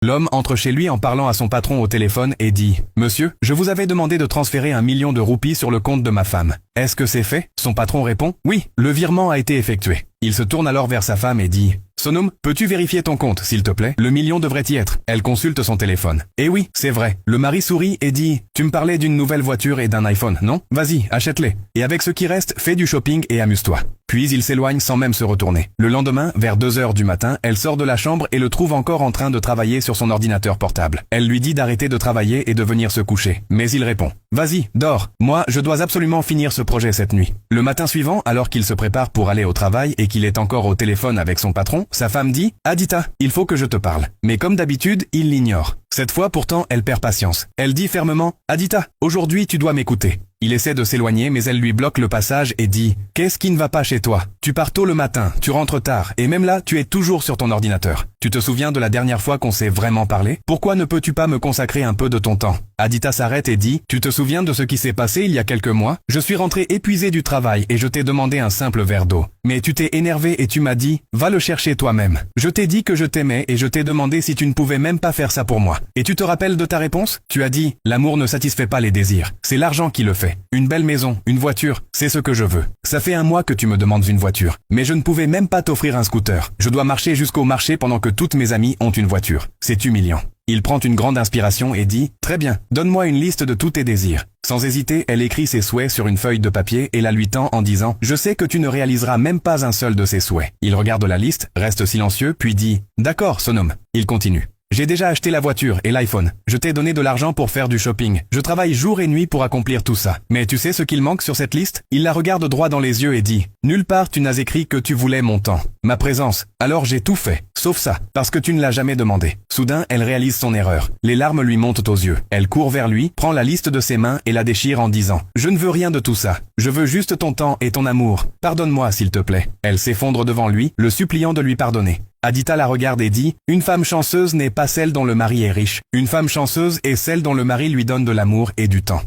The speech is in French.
L'homme entre chez lui en parlant à son patron au téléphone et dit « Monsieur, je vous avais demandé de transférer 1 million de roupies sur le compte de ma femme. Est-ce que c'est fait ?» Son patron répond « Oui, le virement a été effectué. » Il se tourne alors vers sa femme et dit « Sonum, peux-tu vérifier ton compte, s'il te plaît? Le million devrait y être. » Elle consulte son téléphone. « Eh oui, c'est vrai. » Le mari sourit et dit « Tu me parlais d'une nouvelle voiture et d'un iPhone, non? Vas-y, achète-les. Et avec ce qui reste, fais du shopping et amuse-toi. » Puis il s'éloigne sans même se retourner. Le lendemain, vers 2 heures du matin, elle sort de la chambre et le trouve encore en train de travailler sur son ordinateur portable. Elle lui dit d'arrêter de travailler et de venir se coucher. Mais il répond « Vas-y, dors. Moi, je dois absolument finir ce projet cette nuit. » Le matin suivant, alors qu'il se prépare pour aller au travail et qu'il est encore au téléphone avec son patron, sa femme dit « Adita, il faut que je te parle. » Mais comme d'habitude, il l'ignore. Cette fois pourtant, elle perd patience. Elle dit fermement « Adita, aujourd'hui tu dois m'écouter. » Il essaie de s'éloigner mais elle lui bloque le passage et dit « Qu'est-ce qui ne va pas chez toi? Tu pars tôt le matin, tu rentres tard, et même là, tu es toujours sur ton ordinateur. Tu te souviens de la dernière fois qu'on s'est vraiment parlé? Pourquoi ne peux-tu pas me consacrer un peu de ton temps ?» Adita s'arrête et dit « Tu te souviens de ce qui s'est passé il y a quelques mois? Je suis rentré épuisé du travail et je t'ai demandé un simple verre d'eau. Mais tu t'es énervé et tu m'as dit « Va le chercher toi-même. » Je t'ai dit que je t'aimais et je t'ai demandé si tu ne pouvais même pas faire ça pour moi. Et tu te rappelles de ta réponse? Tu as dit « L'amour ne satisfait pas les désirs. C'est l'argent qui le fait. Une belle maison, une voiture, c'est ce que je veux. Ça fait 1 mois que tu me demandes une voiture. Mais je ne pouvais même pas t'offrir un scooter. Je dois marcher jusqu'au marché pendant que toutes mes amies ont une voiture. C'est humiliant. » Il prend une grande inspiration et dit « Très bien, donne-moi une liste de tous tes désirs. » Sans hésiter, elle écrit ses souhaits sur une feuille de papier et la lui tend en disant « Je sais que tu ne réaliseras même pas un seul de ces souhaits. » Il regarde la liste, reste silencieux, puis dit « D'accord, Sonum. » Il continue. J'ai déjà acheté la voiture et l'iPhone. Je t'ai donné de l'argent pour faire du shopping. Je travaille jour et nuit pour accomplir tout ça. Mais tu sais ce qu'il manque sur cette liste? Il la regarde droit dans les yeux et dit « Nulle part tu n'as écrit que tu voulais mon temps, ma présence. Alors j'ai tout fait, sauf ça, parce que tu ne l'as jamais demandé. » Soudain, elle réalise son erreur. Les larmes lui montent aux yeux. Elle court vers lui, prend la liste de ses mains et la déchire en disant « Je ne veux rien de tout ça. Je veux juste ton temps et ton amour. Pardonne-moi s'il te plaît. » Elle s'effondre devant lui, le suppliant de lui pardonner. Adita la regarde et dit « Une femme chanceuse n'est pas celle dont le mari est riche. Une femme chanceuse est celle dont le mari lui donne de l'amour et du temps. »